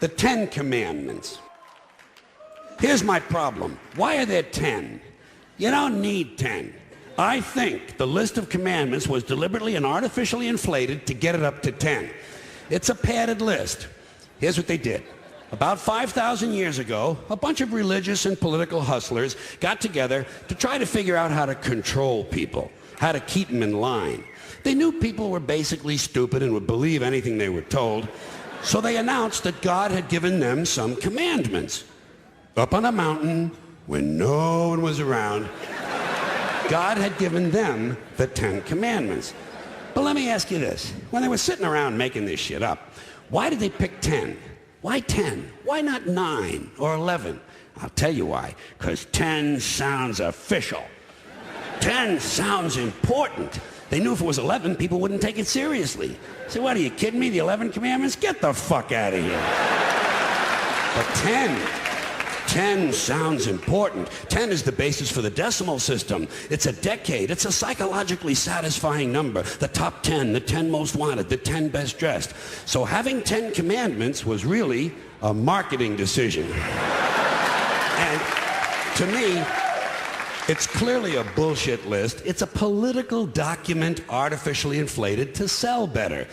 The 10 Commandments. Here's my problem. Why are there 10? You don't need 10. I think the list of commandments was deliberately and artificially inflated to get it up to 10. It's a padded list. Here's what they did. About 5,000 years ago, a bunch of religious and political hustlers got together to try to figure out how to control people, how to keep them in line. They knew people were basically stupid and would believe anything they were told, so they announced that God had given them some commandments. Up on a mountain, when no one was around, God had given them the 10 Commandments. But let me ask you this. When they were sitting around making this shit up, why did they pick 10? Why 10? Why not 9 or 11? I'll tell you why. Because 10 sounds official. 10 sounds important. They knew if it was 11, people wouldn't take it seriously. So what, are you kidding me? The 11 Commandments? Get the fuck out of here. But 10 sounds important. 10 is the basis for the decimal system. It's a decade. It's a psychologically satisfying number. The top 10, the 10 most wanted, the 10 best dressed. So having 10 commandments was really a marketing decision. And to me, it's clearly a bullshit list. It's a political document artificially inflated to sell better.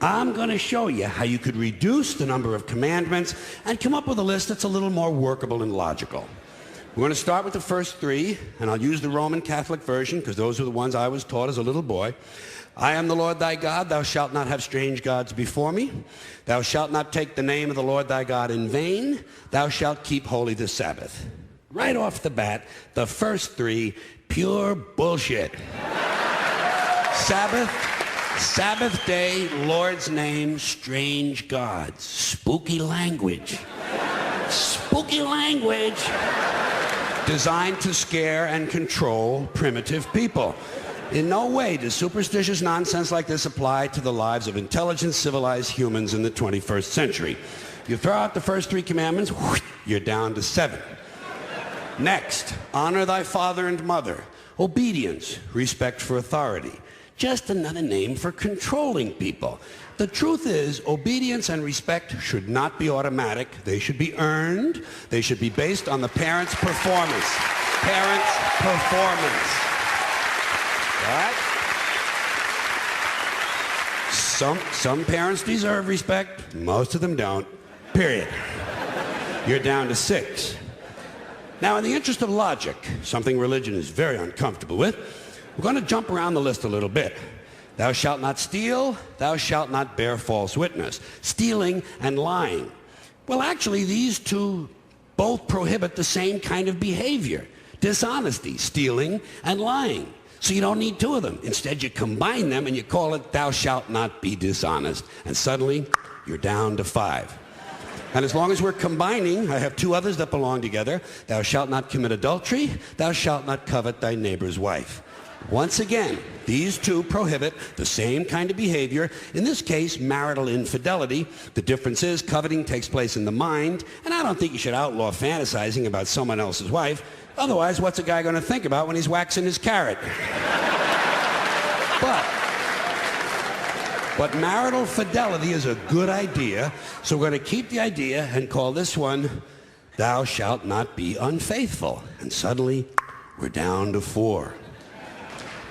I'm going to show you how you could reduce the number of commandments and come up with a list that's a little more workable and logical. We're going to start with the first 3, and I'll use the Roman Catholic version because those are the ones I was taught as a little boy. I am the Lord thy God. Thou shalt not have strange gods before me. Thou shalt not take the name of the Lord thy God in vain. Thou shalt keep holy the Sabbath. Right off the bat, the first 3, pure bullshit. Sabbath day, Lord's name, strange gods. Spooky language. Spooky language. Designed to scare and control primitive people. In no way does superstitious nonsense like this apply to the lives of intelligent, civilized humans in the 21st century. You throw out the first 3 commandments, you're down to 7. Next, honor thy father and mother. Obedience, respect for authority. Just another name for controlling people. The truth is, obedience and respect should not be automatic. They should be earned. They should be based on the parent's performance. Parent's performance. All right? Some parents deserve respect. Most of them don't. Period. You're down to 6. Now, in the interest of logic, something religion is very uncomfortable with, we're going to jump around the list a little bit. Thou shalt not steal. Thou shalt not bear false witness. Stealing and lying. Well, actually, these 2 both prohibit the same kind of behavior. Dishonesty, stealing, and lying. So you don't need 2 of them. Instead, you combine them and you call it thou shalt not be dishonest. And suddenly, you're down to 5. And as long as we're combining, I have 2 others that belong together. Thou shalt not commit adultery. Thou shalt not covet thy neighbor's wife. Once again, these 2 prohibit the same kind of behavior, in this case, marital infidelity. The difference is coveting takes place in the mind, and I don't think you should outlaw fantasizing about someone else's wife. Otherwise, what's a guy going to think about when he's waxing his carrot? But marital fidelity is a good idea, so we're going to keep the idea and call this one, thou shalt not be unfaithful. And suddenly, we're down to 4.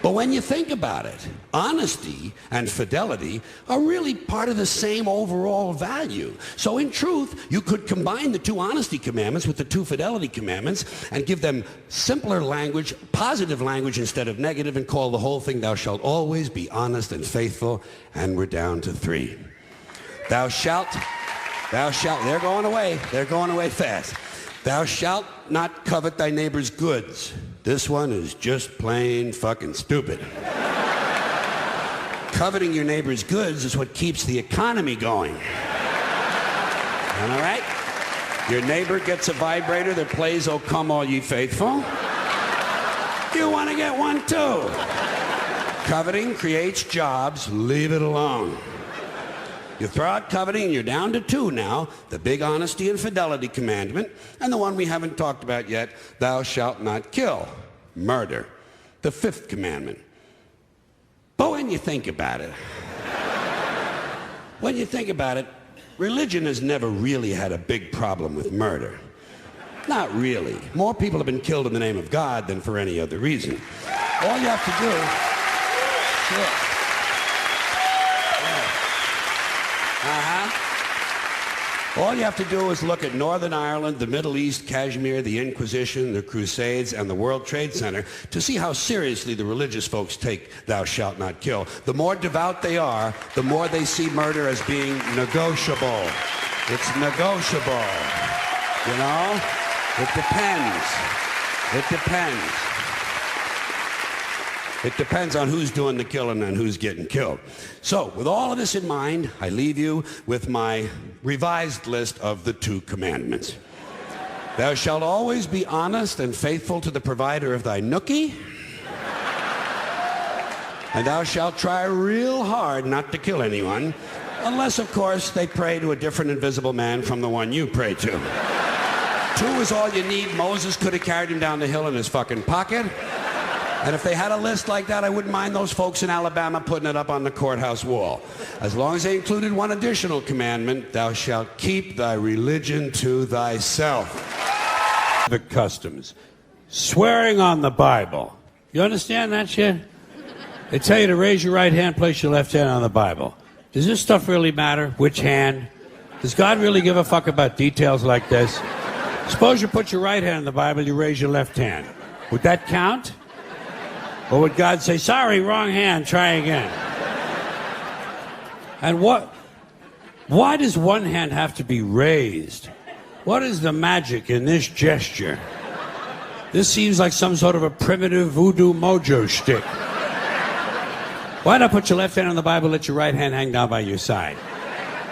But when you think about it, honesty and fidelity are really part of the same overall value. So in truth, you could combine the 2 honesty commandments with the 2 fidelity commandments and give them simpler language, positive language instead of negative, and call the whole thing, thou shalt always be honest and faithful, and we're down to 3. Thou shalt, they're going away fast. Thou shalt not covet thy neighbor's goods. This one is just plain fucking stupid. Coveting your neighbor's goods is what keeps the economy going. All right? Your neighbor gets a vibrator that plays "O Come All Ye Faithful." You want to get one too. Coveting creates jobs. Leave it alone. You throw out coveting and you're down to 2 now, the big honesty and fidelity commandment, and the one we haven't talked about yet, thou shalt not kill, murder, the 5th commandment. But when you think about it, religion has never really had a big problem with murder. Not really. More people have been killed in the name of God than for any other reason. All you have to do... Sure. All you have to do is look at Northern Ireland, the Middle East, Kashmir, the Inquisition, the Crusades, and the World Trade Center to see how seriously the religious folks take thou shalt not kill. The more devout they are, the more they see murder as being negotiable. It's negotiable. You know? It depends. It depends. It depends on who's doing the killing and who's getting killed. So, with all of this in mind, I leave you with my revised list of the 2 commandments. Thou shalt always be honest and faithful to the provider of thy nookie. And thou shalt try real hard not to kill anyone, unless, of course, they pray to a different invisible man from the one you pray to. 2 is all you need. Moses could have carried him down the hill in his fucking pocket. And if they had a list like that, I wouldn't mind those folks in Alabama putting it up on the courthouse wall. As long as they included one additional commandment, thou shalt keep thy religion to thyself. The customs. Swearing on the Bible. You understand that shit? They tell you to raise your right hand, place your left hand on the Bible. Does this stuff really matter? Which hand? Does God really give a fuck about details like this? Suppose you put your right hand on the Bible, you raise your left hand. Would that count? Or would God say, sorry, wrong hand, try again? And why does one hand have to be raised? What is the magic in this gesture? This seems like some sort of a primitive voodoo mojo shtick. Why not put your left hand on the Bible, let your right hand hang down by your side?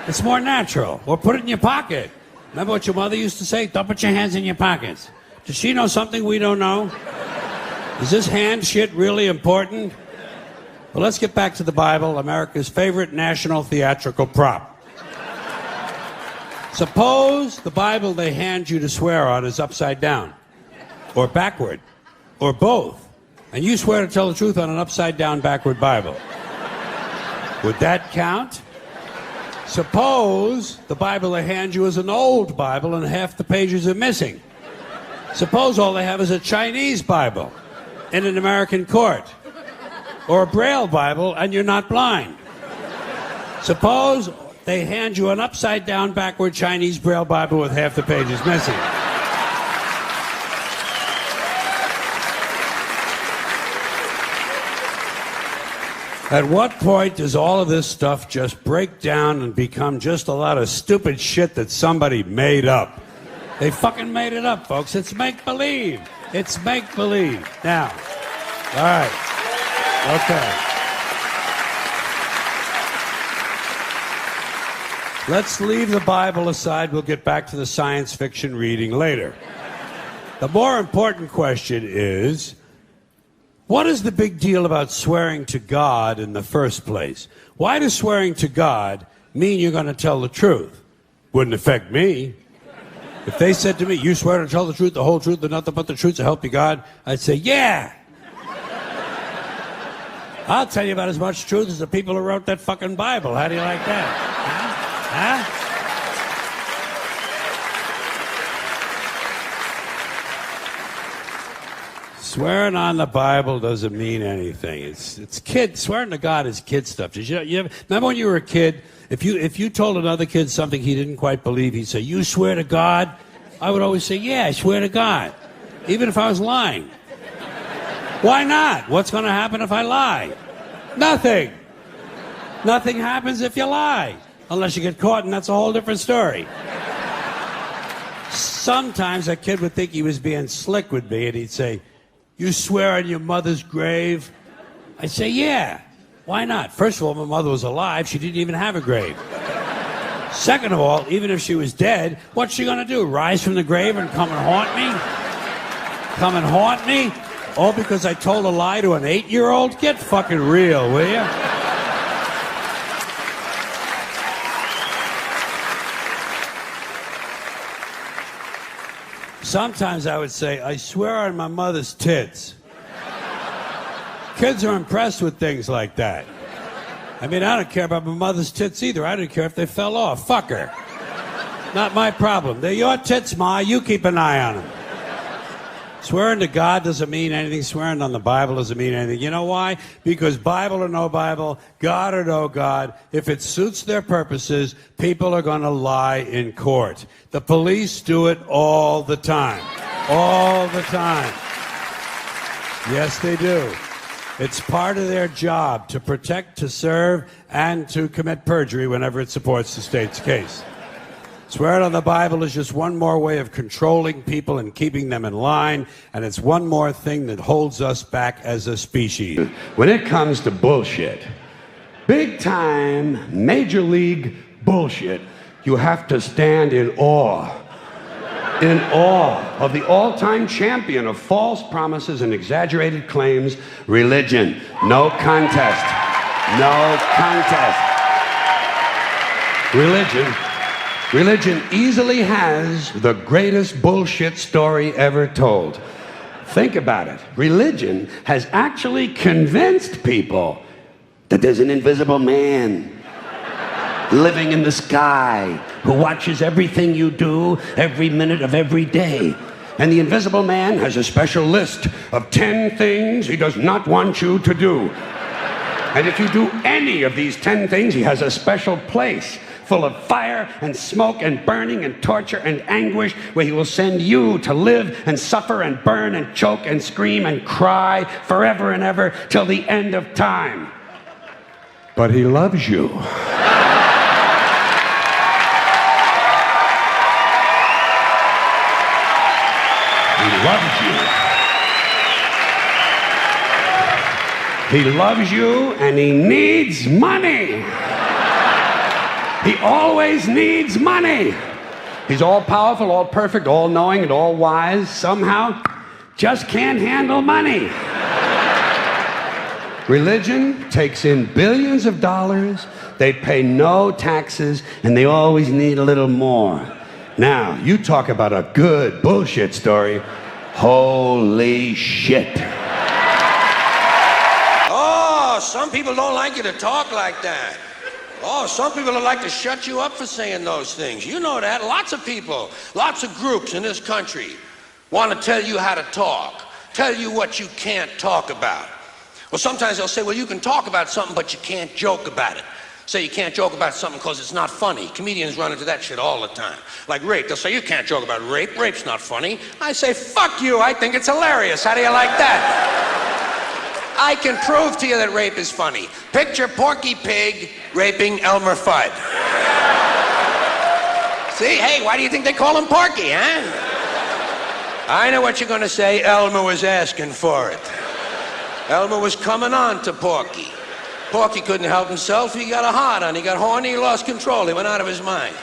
It's more natural. Or put it in your pocket. Remember what your mother used to say? Don't put your hands in your pockets. Does she know something we don't know? Is this hand shit really important? Well, let's get back to the Bible, America's favorite national theatrical prop. Suppose the Bible they hand you to swear on is upside down, or backward, or both, and you swear to tell the truth on an upside down, backward Bible. Would that count? Suppose the Bible they hand you is an old Bible and half the pages are missing. Suppose all they have is a Chinese Bible in an American court, or a Braille Bible and you're not blind. Suppose they hand you an upside down, backward Chinese Braille Bible with half the pages missing. At what point does all of this stuff just break down and become just a lot of stupid shit that somebody made up? They fucking made it up, folks. It's make-believe. It's make-believe. Now, all right. Okay. Let's leave the Bible aside. We'll get back to the science fiction reading later. The more important question is, what is the big deal about swearing to God in the first place? Why does swearing to God mean you're going to tell the truth? Wouldn't affect me. If they said to me, you swear to tell the truth, the whole truth, and nothing but the truth, so help you God, I'd say, yeah. I'll tell you about as much truth as the people who wrote that fucking Bible. How do you like that? Huh? Swearing on the Bible doesn't mean anything. It's kid. Swearing to God is kid stuff. Remember when you were a kid, if you told another kid something he didn't quite believe, he'd say, you swear to God? I would always say, yeah, I swear to God, even if I was lying. Why not? What's going to happen if I lie? Nothing. Nothing happens if you lie, unless you get caught, and that's a whole different story. Sometimes a kid would think he was being slick with me, and he'd say, you swear on your mother's grave? I'd say, yeah. Why not? First of all, my mother was alive. She didn't even have a grave. Second of all, even if she was dead, what's she going to do? Rise from the grave and come and haunt me? Come and haunt me? All because I told a lie to an 8-year-old? Get fucking real, will you? Sometimes I would say, I swear on my mother's tits. Kids are impressed with things like that. I mean, I don't care about my mother's tits either. I don't care if they fell off. Fuck her. Not my problem. They're your tits, Ma. You keep an eye on them. Swearing to God doesn't mean anything. Swearing on the Bible doesn't mean anything. You know why? Because Bible or no Bible, God or no God, if it suits their purposes, people are going to lie in court. The police do it all the time. All the time. Yes, they do. It's part of their job to protect, to serve, and to commit perjury whenever it supports the state's case. Swearing on the Bible is just one more way of controlling people and keeping them in line, and it's one more thing that holds us back as a species. When it comes to bullshit, big time, major league bullshit, you have to stand in awe. In awe of the all-time champion of false promises and exaggerated claims, religion. No contest. No contest. Religion easily has the greatest bullshit story ever told. Think about it. Religion has actually convinced people that there's an invisible man living in the sky who watches everything you do every minute of every day. And the invisible man has a special list of 10 things he does not want you to do. And if you do any of these 10 things, he has a special place full of fire and smoke and burning and torture and anguish, where he will send you to live and suffer and burn and choke and scream and cry forever and ever till the end of time. But he loves you. He loves you. He loves you, and he needs money. He always needs money. He's all powerful, all perfect, all knowing, and all wise. Somehow, just can't handle money. Religion takes in billions of dollars. They pay no taxes, and they always need a little more. Now, you talk about a good bullshit story. Holy shit. Oh, some people don't like you to talk like that. Oh, some people would like to shut you up for saying those things. You know that. Lots of people, lots of groups in this country want to tell you how to talk, tell you what you can't talk about. Well, sometimes they'll say, well, you can talk about something, but you can't joke about it. Say you can't joke about something because it's not funny. Comedians run into that shit all the time. Like rape. They'll say, you can't joke about rape. Rape's not funny. I say, fuck you. I think it's hilarious. How do you like that? I can prove to you that rape is funny. Picture Porky Pig raping Elmer Fudd. See, hey, why do you think they call him Porky, huh? I know what you're going to say. Elmer was asking for it. Elmer was coming on to Porky. Porky couldn't help himself. He got a hard on. He got horny. He lost control. He went out of his mind.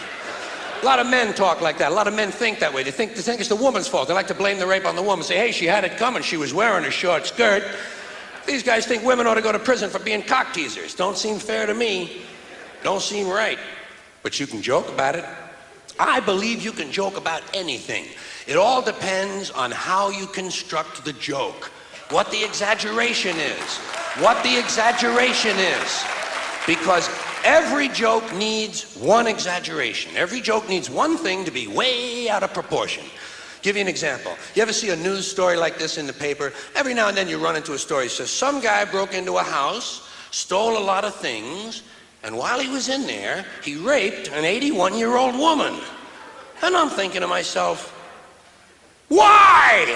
A lot of men talk like that. A lot of men think that way. They think it's the woman's fault. They like to blame the rape on the woman. Say, hey, she had it coming. She was wearing a short skirt. These guys think women ought to go to prison for being cock teasers. Don't seem fair to me. Don't seem right. But you can joke about it. I believe you can joke about anything. It all depends on how you construct the joke. What the exaggeration is. What the exaggeration is. Because every joke needs one exaggeration. Every joke needs one thing to be way out of proportion. Give you an example. You ever see a news story like this in the paper? Every now and then you run into a story that says some guy broke into a house, stole a lot of things, and while he was in there, he raped an 81-year-old woman. And I'm thinking to myself, why?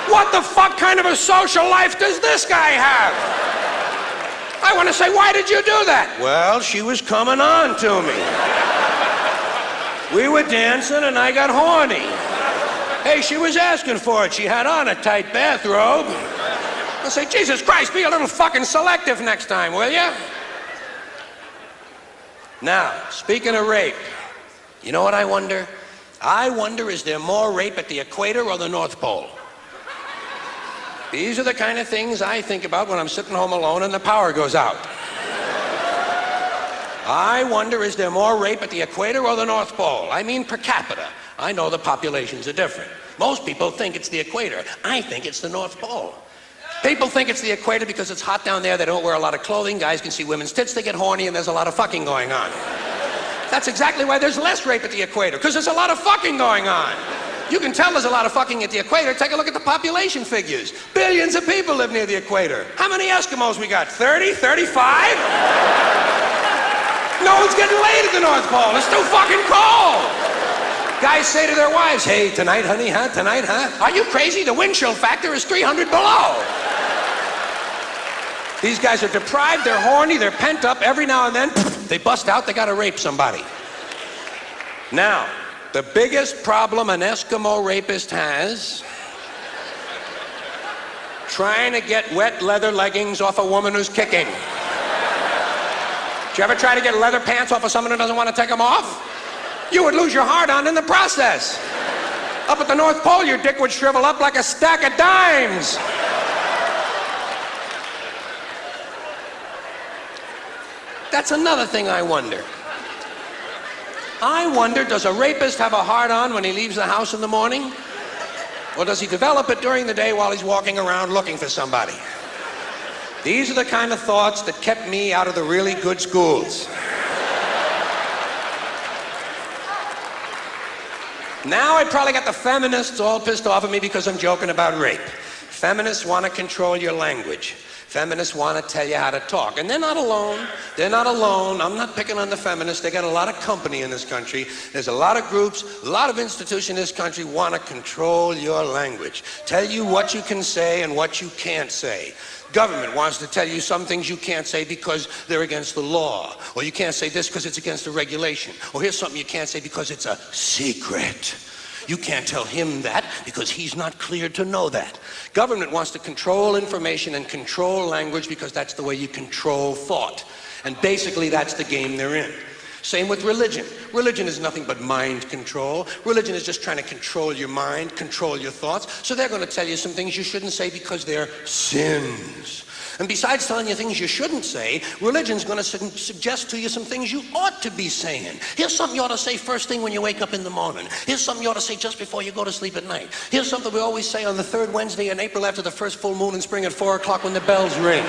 What the fuck kind of a social life does this guy have? I want to say, why did you do that? Well, she was coming on to me. We were dancing and I got horny. Hey, she was asking for it. She had on a tight bathrobe. I say, Jesus Christ, be a little fucking selective next time, will you? Now, speaking of rape, you know what I wonder? I wonder, is there more rape at the equator or the North Pole? These are the kind of things I think about when I'm sitting home alone and the power goes out. I wonder, is there more rape at the equator or the North Pole? I mean per capita. I know the populations are different. Most people think it's the equator. I think it's the North Pole. People think it's the equator because it's hot down there. They don't wear a lot of clothing. Guys can see women's tits. They get horny and there's a lot of fucking going on. That's exactly why there's less rape at the equator, because there's a lot of fucking going on. You can tell there's a lot of fucking at the equator. Take a look at the population figures. Billions of people live near the equator. How many Eskimos we got? 30? 35? No one's getting laid at the North Pole. It's too fucking cold. Guys say to their wives, hey, tonight, honey, huh? Tonight, huh? Are you crazy? The wind chill factor is 300 below. These guys are deprived, they're horny, they're pent up. Every now and then, they bust out, they gotta rape somebody. Now, the biggest problem an Eskimo rapist has, trying to get wet leather leggings off a woman who's kicking. Did you ever try to get leather pants off of someone who doesn't want to take them off? You would lose your heart-on in the process. Up at the North Pole, your dick would shrivel up like a stack of dimes. That's another thing I wonder. I wonder, does a rapist have a heart-on when he leaves the house in the morning? Or does he develop it during the day while he's walking around looking for somebody? These are the kind of thoughts that kept me out of the really good schools. Now I probably got the feminists all pissed off at me because I'm joking about rape. Feminists want to control your language. Feminists want to tell you how to talk. And they're not alone. They're not alone. I'm not picking on the feminists. They got a lot of company in this country. There's a lot of groups, a lot of institutions in this country want to control your language. Tell you what you can say and what you can't say. Government wants to tell you some things you can't say because they're against the law. Or you can't say this because it's against the regulation. Or here's something you can't say because it's a secret. You can't tell him that because he's not cleared to know that. Government wants to control information and control language because that's the way you control thought. And basically that's the game they're in. Same with religion. Religion is nothing but mind control. Religion is just trying to control your mind, control your thoughts. So they're going to tell you some things you shouldn't say because they're sins. And besides telling you things you shouldn't say, religion's going to suggest to you some things you ought to be saying. Here's something you ought to say first thing when you wake up in the morning. Here's something you ought to say just before you go to sleep at night. Here's something we always say on the third Wednesday in April after the first full moon in spring at 4 o'clock when the bells ring.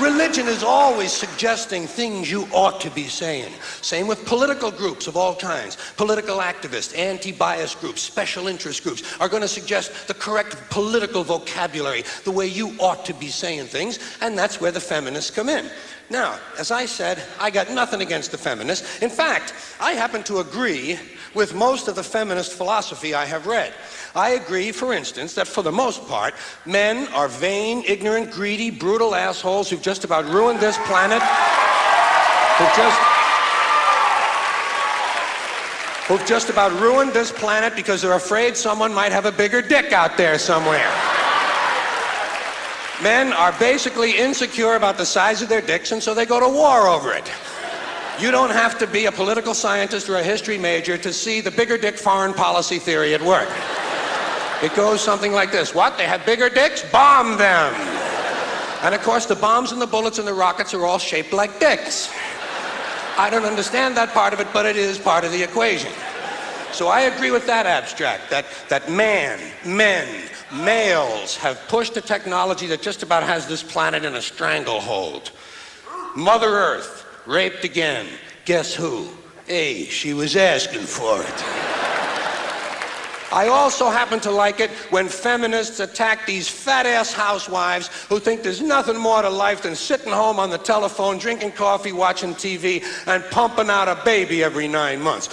Religion is always suggesting things you ought to be saying. Same with political groups of all kinds. Political activists, anti-bias groups, special interest groups are going to suggest the correct political vocabulary, the way you ought to be saying things, and that's where the feminists come in. Now, as I said, I got nothing against the feminists. In fact, I happen to agree with most of the feminist philosophy I have read. I agree, for instance, that for the most part, men are vain, ignorant, greedy, brutal assholes who've just about ruined this planet, who've just about ruined this planet because they're afraid someone might have a bigger dick out there somewhere. Men are basically insecure about the size of their dicks, and so they go to war over it. You don't have to be a political scientist or a history major to see the bigger dick foreign policy theory at work. It goes something like this. What? They have bigger dicks? Bomb them! And of course, the bombs and the bullets and the rockets are all shaped like dicks. I don't understand that part of it, but it is part of the equation. So I agree with that abstract, that males have pushed a technology that just about has this planet in a stranglehold. Mother Earth, raped again. Guess who? Hey, she was asking for it. I also happen to like it when feminists attack these fat-ass housewives who think there's nothing more to life than sitting home on the telephone, drinking coffee, watching TV, and pumping out a baby every 9 months.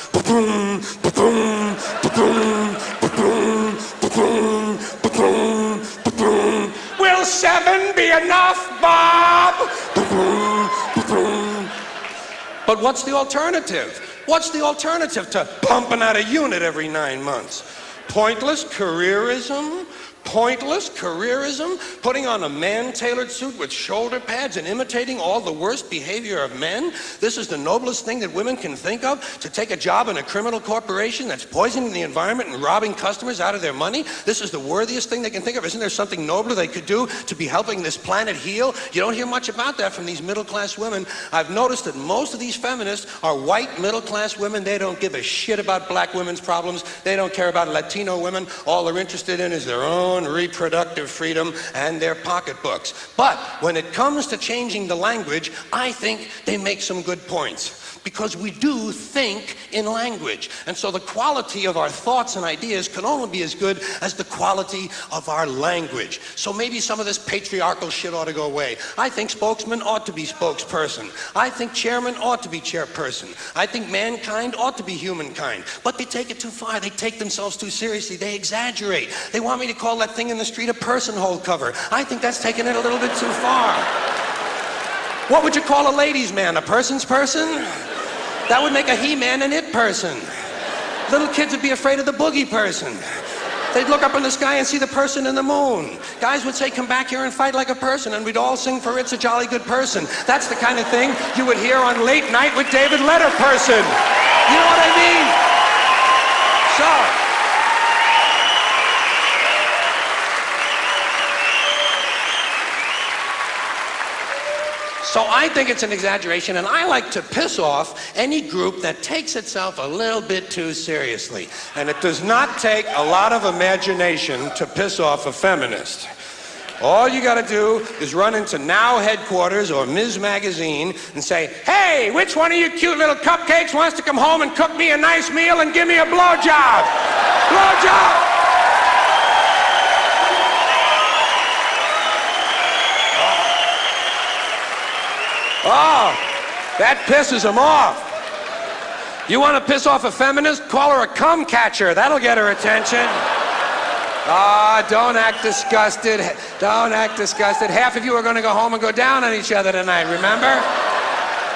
Will 7 be enough, Bob? But what's the alternative? What's the alternative to pumping out a unit every 9 months? Pointless careerism? Pointless careerism? Putting on a man-tailored suit with shoulder pads and imitating all the worst behavior of men? This is the noblest thing that women can think of? To take a job in a criminal corporation that's poisoning the environment and robbing customers out of their money? This is the worthiest thing they can think of. Isn't there something nobler they could do to be helping this planet heal? You don't hear much about that from these middle-class women. I've noticed that most of these feminists are white middle-class women. They don't give a shit about black women's problems. They don't care about Latino women. All they're interested in is their own reproductive freedom and their pocketbooks. But when it comes to changing the language, I think they make some good points. because we do think in language. And so the quality of our thoughts and ideas can only be as good as the quality of our language. So maybe some of this patriarchal shit ought to go away. I think spokesman ought to be spokesperson. I think chairman ought to be chairperson. I think mankind ought to be humankind. But they take it too far. They take themselves too seriously. They exaggerate. They want me to call that thing in the street a person-hole cover. I think that's taking it a little bit too far. What would you call a ladies' man? A person's person? That would make a he-man an it person. Little kids would be afraid of the boogie person. They'd look up in the sky and see the person in the moon. Guys would say, come back here and fight like a person, and we'd all sing for It's a Jolly Good Person. That's the kind of thing you would hear on Late Night with David Letterperson. You know what I mean? So I think it's an exaggeration, and I like to piss off any group that takes itself a little bit too seriously. And it does not take a lot of imagination to piss off a feminist. All you gotta do is run into Now Headquarters or Ms. Magazine and say, hey, which one of you cute little cupcakes wants to come home and cook me a nice meal and give me a blowjob? Blowjob! Oh, that pisses them off. You want to piss off a feminist? Call her a cum catcher. That'll get her attention. Ah, don't act disgusted. Don't act disgusted. Half of you are going to go home and go down on each other tonight, remember?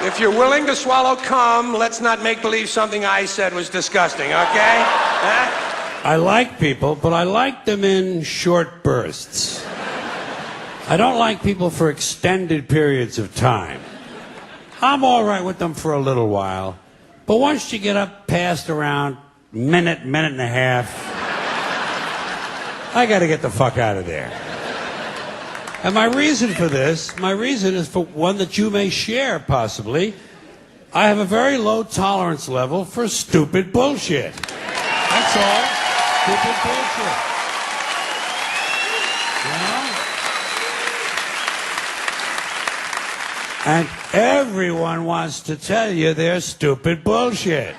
If you're willing to swallow cum, let's not make believe something I said was disgusting, okay? Huh? I like people, but I like them in short bursts. I don't like people for extended periods of time. I'm all right with them for a little while, but once you get up past around minute and a half, I got to get the fuck out of there. And my reason is for one that you may share, possibly. I have a very low tolerance level for stupid bullshit. That's all. Stupid bullshit. You know? And everyone wants to tell you their stupid bullshit.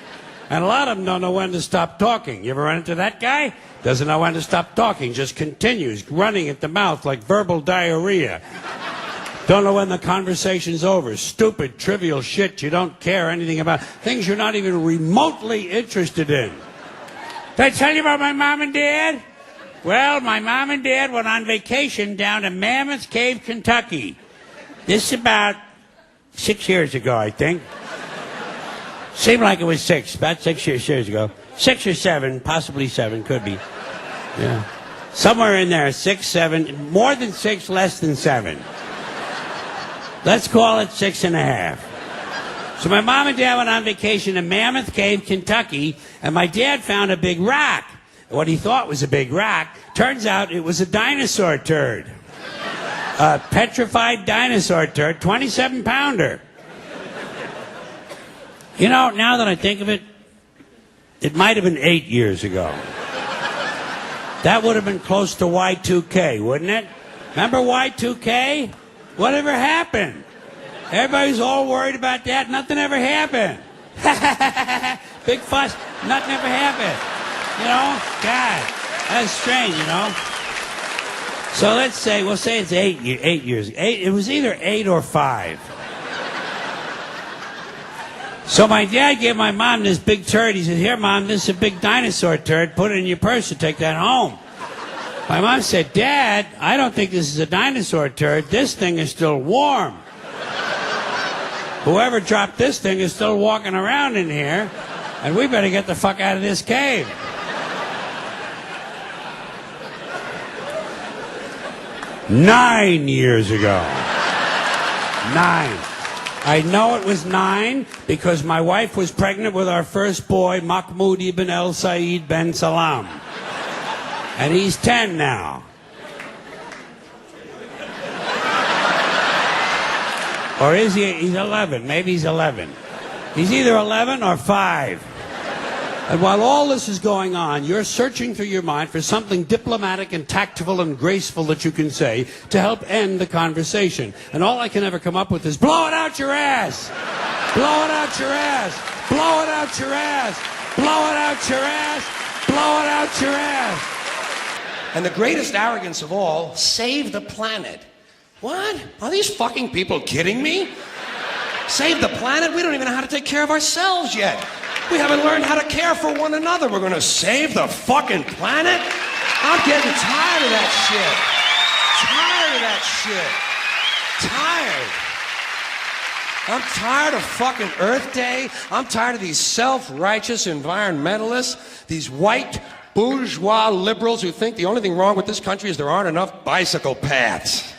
And a lot of them don't know when to stop talking. You ever run into that guy? Doesn't know when to stop talking, just continues running at the mouth like verbal diarrhea. Don't know when the conversation's over. Stupid, trivial shit you don't care anything about. Things you're not even remotely interested in. Did I tell you about my mom and dad? Well, my mom and dad went on vacation down to Mammoth Cave, Kentucky. This is about 6 years ago, I think. Seemed like it was about 6 years ago. 6 or 7, possibly 7, could be. Yeah. Somewhere in there, 6, 7, more than 6, less than 7. Let's call it 6.5. So my mom and dad went on vacation to Mammoth Cave, Kentucky, and my dad found a big rock. What he thought was a big rock, turns out it was a dinosaur turd. A petrified dinosaur turd, 27-pounder. You know, now that I think of it, it might have been 8 years ago. That would have been close to Y2K, wouldn't it? Remember Y2K? Whatever happened? Everybody's all worried about that. Nothing ever happened. Big fuss. Nothing ever happened. You know? God, that's strange, you know? So let's say, we'll say it's 8 years. It was either 8 or 5. So my dad gave my mom this big turd. He said, here, Mom, this is a big dinosaur turd. Put it in your purse and take that home. My mom said, Dad, I don't think this is a dinosaur turd. This thing is still warm. Whoever dropped this thing is still walking around in here, and we better get the fuck out of this cave. Nine years ago. 9. I know it was 9 because my wife was pregnant with our first boy, Mahmoud ibn El Said ben Salam. And he's 10 now. Or is he? He's 11. Maybe he's 11. He's either 11 or 5. And while all this is going on, you're searching through your mind for something diplomatic and tactful and graceful that you can say to help end the conversation. And all I can ever come up with is, blow it out your ass! Blow it out your ass. Blow it out your ass. Blow it out your ass. Blow it out your ass. And the greatest arrogance of all, save the planet. What? Are these fucking people kidding me? Save the planet? We don't even know how to take care of ourselves yet. We haven't learned how to care for one another. We're gonna save the fucking planet? I'm getting tired of that shit. Tired of that shit. Tired. I'm tired of fucking Earth Day. I'm tired of these self-righteous environmentalists, these white bourgeois liberals who think the only thing wrong with this country is there aren't enough bicycle paths.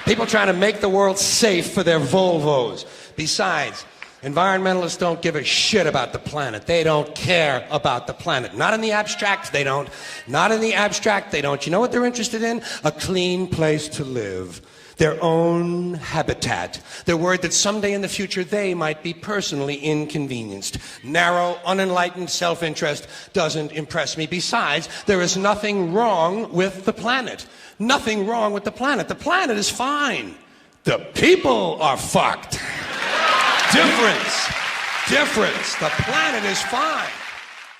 People trying to make the world safe for their Volvos. Besides, environmentalists don't give a shit about the planet. They don't care about the planet. Not in the abstract, they don't. Not in the abstract, they don't. You know what they're interested in? A clean place to live. Their own habitat. They're worried that someday in the future they might be personally inconvenienced. Narrow, unenlightened self-interest doesn't impress me. Besides, there is nothing wrong with the planet. Nothing wrong with the planet. The planet is fine. The people are fucked. Difference. The planet is fine.